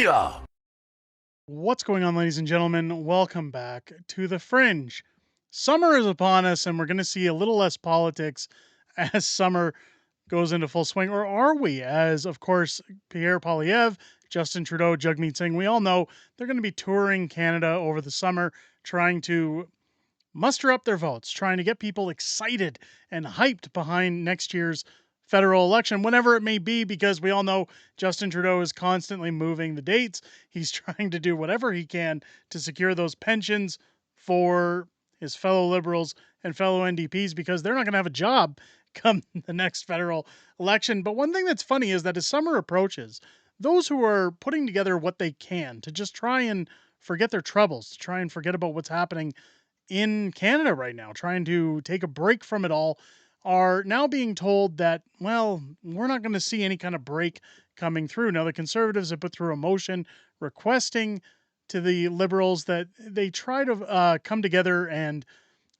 Crystia! What's going on, ladies and gentlemen? Welcome back to the Fringe. Summer is upon us, and we're going to see a little less politics as summer goes into full swing. Or are we? As, of course, Pierre Poilievre, Justin Trudeau, Jagmeet Singh, we all know they're going to be touring Canada over the summer, trying to muster up their votes, trying to get people excited and hyped behind next year's federal election, whenever it may be, because we all know Justin Trudeau is constantly moving the dates. He's trying to do whatever he can to secure those pensions for his fellow Liberals and fellow NDPs because they're not going to have a job come the next federal election. But one thing that's funny is that as summer approaches, those who are putting together what they can to just try and forget their troubles, to try and forget about what's happening in Canada right now, trying to take a break from it all, are now being told that, well, we're not going to see any kind of break coming through. Now, the Conservatives have put through a motion requesting to the Liberals that they try to come together and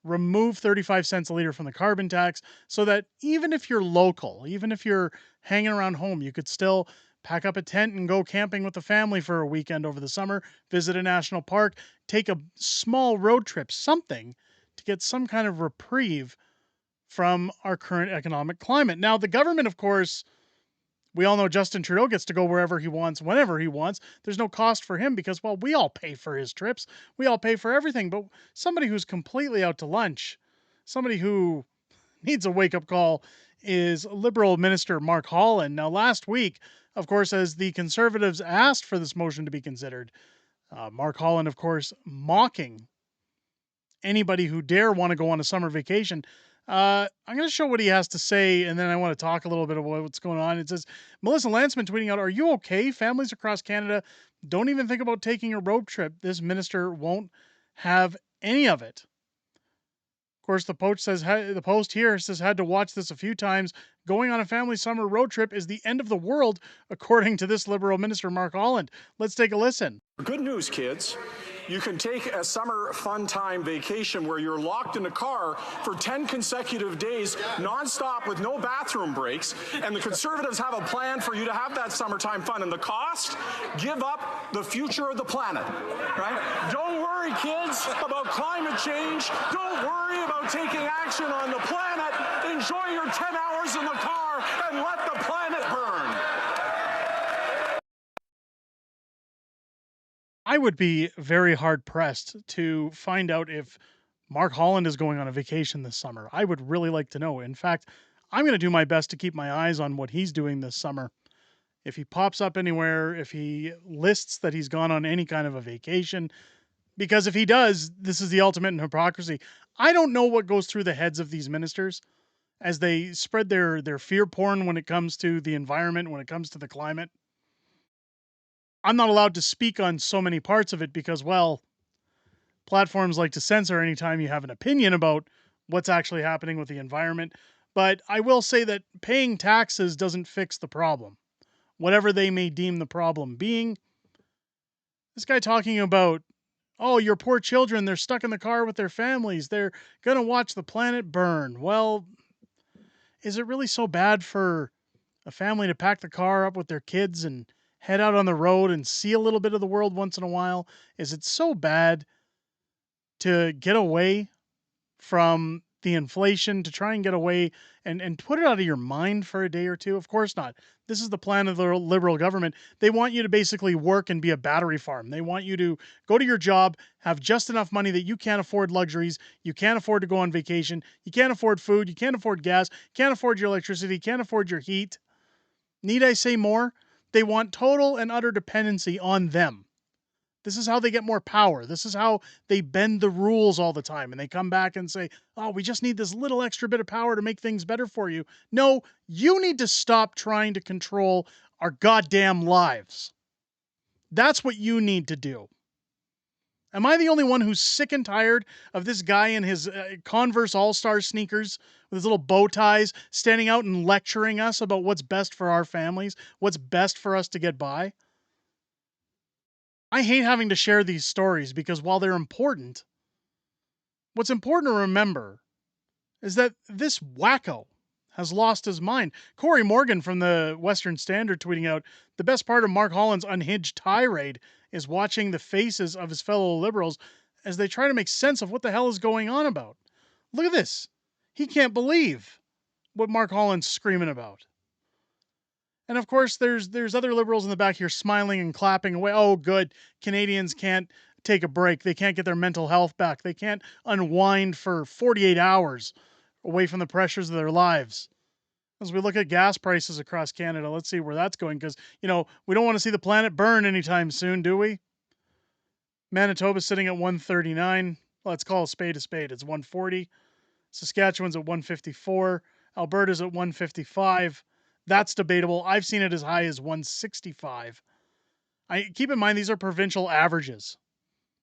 remove 35 cents a liter from the carbon tax so that even if you're local, even if you're hanging around home, you could still pack up a tent and go camping with the family for a weekend over the summer, visit a national park, take a small road trip, something to get some kind of reprieve from our current economic climate. Now, the government, of course, we all know Justin Trudeau gets to go wherever he wants, whenever he wants. There's no cost for him because, well, we all pay for his trips. We all pay for everything. But somebody who's completely out to lunch, somebody who needs a wake-up call, is Liberal Minister Mark Holland. Now, last week, of course, as the Conservatives asked for this motion to be considered, Mark Holland, of course, mocking anybody who dare want to go on a summer vacation. I'm going to show what he has to say, and then I want to talk a little bit about what's going on. It says, Melissa Lanceman tweeting out, "Are you okay? Families across Canada don't even think about taking a road trip. This minister won't have any of it." Of course, the post here says, "Had to watch this a few times. Going on a family summer road trip is the end of the world, according to this Liberal minister, Mark Holland." Let's take a listen. Good news, kids. You can take a summer fun time vacation where you're locked in a car for 10 consecutive days, nonstop with no bathroom breaks, and the Conservatives have a plan for you to have that summertime fun. And the cost? Give up the future of the planet, right? Don't worry, kids, about climate change. Don't worry about taking action on the planet. Enjoy your 10 hours in the car and let the planet burn. I would be very hard pressed to find out if Mark Holland is going on a vacation this summer. I would really like to know. In fact, I'm going to do my best to keep my eyes on what he's doing this summer. If he pops up anywhere, if he lists that he's gone on any kind of a vacation, because if he does, this is the ultimate in hypocrisy. I don't know what goes through the heads of these ministers as they spread their fear porn when it comes to the environment, when it comes to the climate. I'm not allowed to speak on so many parts of it because, well, platforms like to censor anytime you have an opinion about what's actually happening with the environment. But I will say that paying taxes doesn't fix the problem, whatever they may deem the problem being. This guy talking about, oh, your poor children, they're stuck in the car with their families. They're going to watch the planet burn. Well, is it really so bad for a family to pack the car up with their kids and head out on the road and see a little bit of the world once in a while? Is it so bad to get away from the inflation, to try and get away and put it out of your mind for a day or two? Of course not. This is the plan of the Liberal government. They want you to basically work and be a battery farm. They want you to go to your job, have just enough money that you can't afford luxuries, you can't afford to go on vacation, you can't afford food, you can't afford gas, can't afford your electricity, can't afford your heat. Need I say more? They want total and utter dependency on them. This is how they get more power. This is how they bend the rules all the time. And they come back and say, oh, we just need this little extra bit of power to make things better for you. No, you need to stop trying to control our goddamn lives. That's what you need to do. Am I the only one who's sick and tired of this guy in his Converse All-Star sneakers with his little bow ties standing out and lecturing us about what's best for our families, what's best for us to get by? I hate having to share these stories because while they're important, what's important to remember is that this wacko has lost his mind. Corey Morgan from the Western Standard tweeting out, the best part of Mark Holland's unhinged tirade is watching the faces of his fellow liberals as they try to make sense of what the hell is going on about. Look at this. He can't believe what Mark Holland's screaming about. And of course, there's other liberals in the back here smiling and clapping away. Oh, good. Canadians can't take a break. They can't get their mental health back. They can't unwind for 48 hours away from the pressures of their lives. As we look at gas prices across Canada, let's see where that's going because, we don't want to see the planet burn anytime soon, do we? Manitoba's sitting at 139. Let's call a spade a spade. It's 140. Saskatchewan's at 154. Alberta's at 155. That's debatable. I've seen it as high as 165. Keep in mind, these are provincial averages.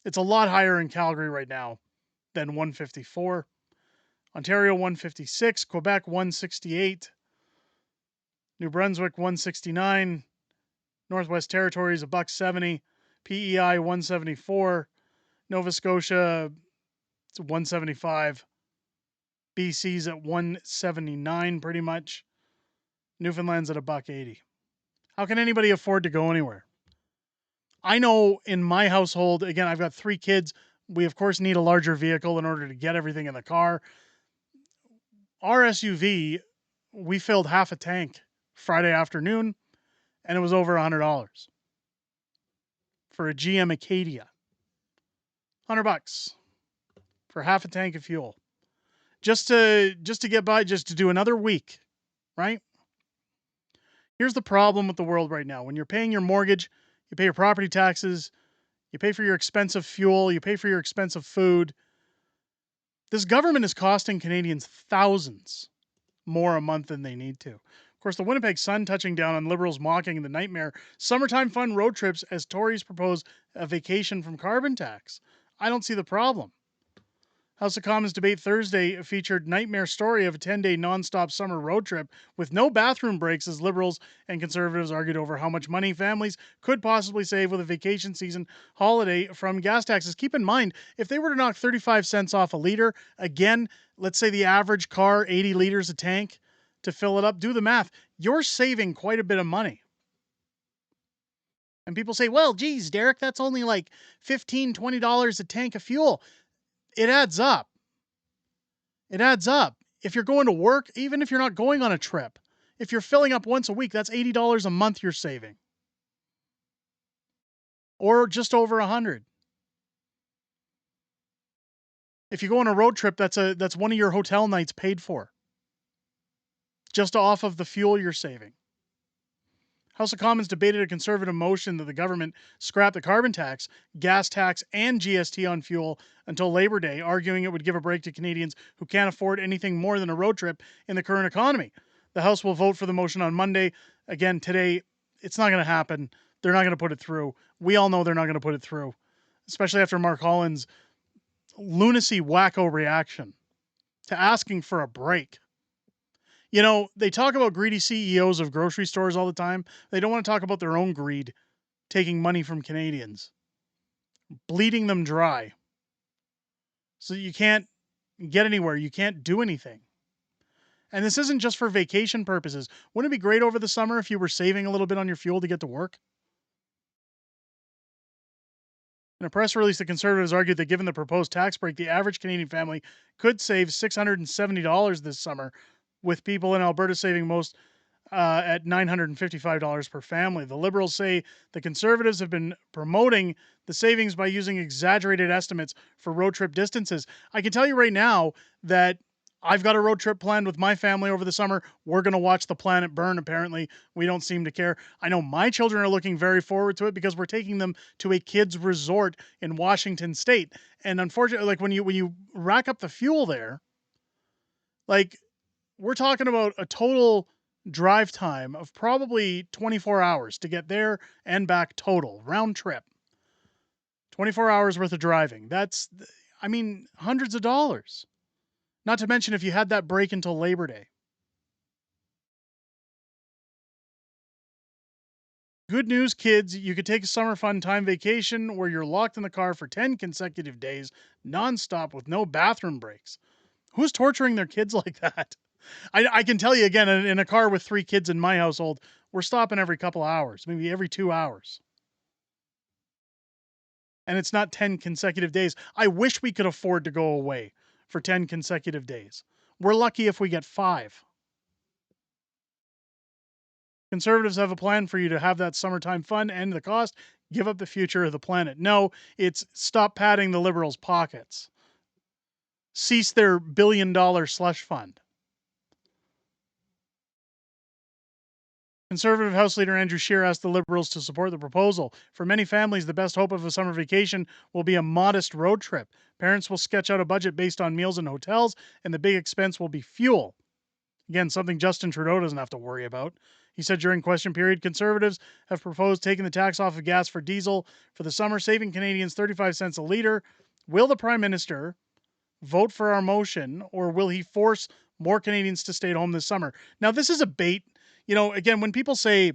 It's a lot higher in Calgary right now than 154. Ontario 156, Quebec 168, New Brunswick 169, Northwest Territories $1.70, PEI 174, Nova Scotia it's 175, BC's at 179 pretty much, Newfoundland's at $1.80. How can anybody afford to go anywhere? I know in my household, again, I've got 3 kids. We, of course, need a larger vehicle in order to get everything in the car. Our SUV, we filled half a tank Friday afternoon, and it was over $100 for a GM Acadia. $100 for half a tank of fuel. Just to get by, just to do another week, right? Here's the problem with the world right now. When you're paying your mortgage, you pay your property taxes, you pay for your expensive fuel, you pay for your expensive food. This government is costing Canadians thousands more a month than they need to. Of course, the Winnipeg Sun touching down on Liberals mocking the nightmare summertime fun road trips as Tories propose a vacation from carbon tax. I don't see the problem. House of Commons debate Thursday featured nightmare story of a 10-day nonstop summer road trip with no bathroom breaks as Liberals and Conservatives argued over how much money families could possibly save with a vacation season holiday from gas taxes. Keep in mind, if they were to knock 35 cents off a liter, again, let's say the average car, 80 liters a tank to fill it up, do the math. You're saving quite a bit of money. And people say, well, geez, Derek, that's only like $15, $20 a tank of fuel. It adds up. It adds up. If you're going to work, even if you're not going on a trip, if you're filling up once a week, that's $80 a month you're saving. Or just over $100. If you go on a road trip, that's one of your hotel nights paid for. Just off of the fuel you're saving. House of Commons debated a Conservative motion that the government scrap the carbon tax, gas tax, and GST on fuel until Labor Day, arguing it would give a break to Canadians who can't afford anything more than a road trip in the current economy. The House will vote for the motion on Monday. Again, today, it's not going to happen. They're not going to put it through. We all know they're not going to put it through, especially after Mark Holland's lunacy wacko reaction to asking for a break. They talk about greedy CEOs of grocery stores all the time. They don't want to talk about their own greed, taking money from Canadians, bleeding them dry. So you can't get anywhere. You can't do anything. And this isn't just for vacation purposes. Wouldn't it be great over the summer if you were saving a little bit on your fuel to get to work? In a press release, the Conservatives argued that given the proposed tax break, the average Canadian family could save $670 this summer, with people in Alberta saving most at $955 per family. The Liberals say the Conservatives have been promoting the savings by using exaggerated estimates for road trip distances. I can tell you right now that I've got a road trip planned with my family over the summer. We're going to watch the planet burn, apparently. We don't seem to care. I know my children are looking very forward to it because we're taking them to a kids' resort in Washington State. And unfortunately, like when you rack up the fuel there, like we're talking about a total drive time of probably 24 hours to get there and back total, round trip. 24 hours worth of driving. That's, hundreds of dollars. Not to mention if you had that break until Labor Day. Good news, kids. You could take a summer fun time vacation where you're locked in the car for 10 consecutive days, nonstop with no bathroom breaks. Who's torturing their kids like that? I can tell you again, in a car with 3 kids in my household, we're stopping every couple hours, maybe every 2 hours. And it's not 10 consecutive days. I wish we could afford to go away for 10 consecutive days. We're lucky if we get 5. Conservatives have a plan for you to have that summertime fun, end the cost, give up the future of the planet. No, it's stop padding the liberals' pockets. Cease their billion-dollar slush fund. Conservative House Leader Andrew Scheer asked the Liberals to support the proposal. For many families, the best hope of a summer vacation will be a modest road trip. Parents will sketch out a budget based on meals and hotels, and the big expense will be fuel. Again, something Justin Trudeau doesn't have to worry about. He said during question period, Conservatives have proposed taking the tax off of gas for diesel for the summer, saving Canadians 35 cents a litre. Will the Prime Minister vote for our motion, or will he force more Canadians to stay at home this summer? Now, this is a bait. You know, again, when people say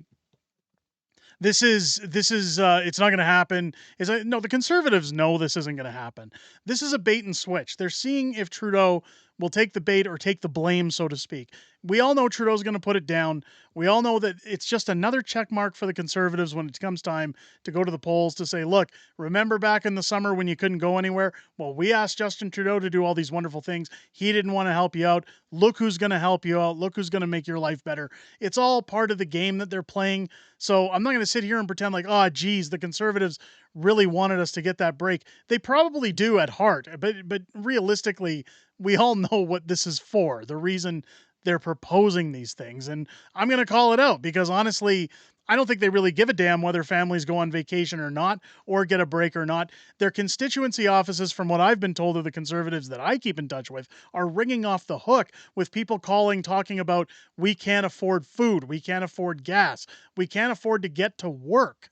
this is it's not going to happen, no, the Conservatives know this isn't going to happen. This is a bait and switch. They're seeing if Trudeau will take the bait or take the blame, so to speak. We all know Trudeau's going to put it down. We all know that it's just another check mark for the Conservatives when it comes time to go to the polls to say, look, remember back in the summer when you couldn't go anywhere? Well, we asked Justin Trudeau to do all these wonderful things. He didn't want to help you out. Look who's going to help you out. Look who's going to make your life better. It's all part of the game that they're playing. So I'm not going to sit here and pretend like, oh, geez, the Conservatives really wanted us to get that break. They probably do at heart, but realistically, we all know what this is for. The reason they're proposing these things. And I'm going to call it out because honestly, I don't think they really give a damn whether families go on vacation or not, or get a break or not. Their constituency offices, from what I've been told of the Conservatives that I keep in touch with, are ringing off the hook with people calling, talking about, we can't afford food, we can't afford gas, we can't afford to get to work.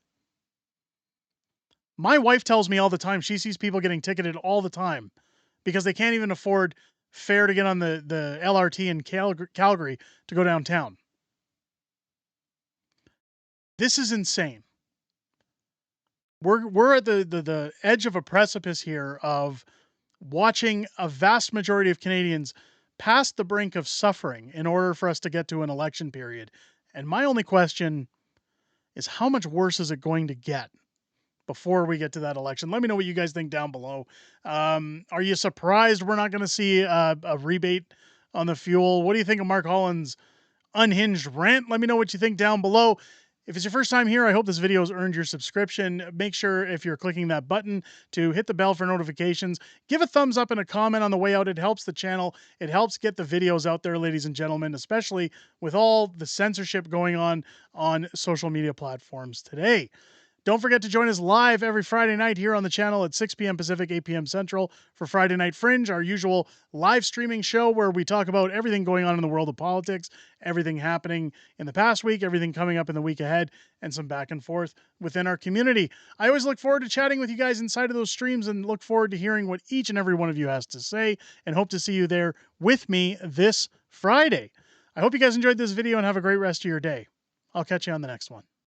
My wife tells me all the time she sees people getting ticketed all the time because they can't even afford fare to get on the LRT in Calgary to go downtown. This is insane. We're at the edge of a precipice here of watching a vast majority of Canadians past the brink of suffering in order for us to get to an election period. And my only question is, how much worse is it going to get before we get to that election? Let me know what you guys think down below. Are you surprised we're not going to see a rebate on the fuel? What do you think of Mark Holland's unhinged rant? Let me know what you think down below. If it's your first time here, I hope this video has earned your subscription. Make sure if you're clicking that button to hit the bell for notifications. Give a thumbs up and a comment on the way out. It helps the channel. It helps get the videos out there, ladies and gentlemen, especially with all the censorship going on social media platforms today. Don't forget to join us live every Friday night here on the channel at 6 p.m. Pacific, 8 p.m. Central for Friday Night Fringe, our usual live streaming show where we talk about everything going on in the world of politics, everything happening in the past week, everything coming up in the week ahead, and some back and forth within our community. I always look forward to chatting with you guys inside of those streams and look forward to hearing what each and every one of you has to say, and hope to see you there with me this Friday. I hope you guys enjoyed this video and have a great rest of your day. I'll catch you on the next one.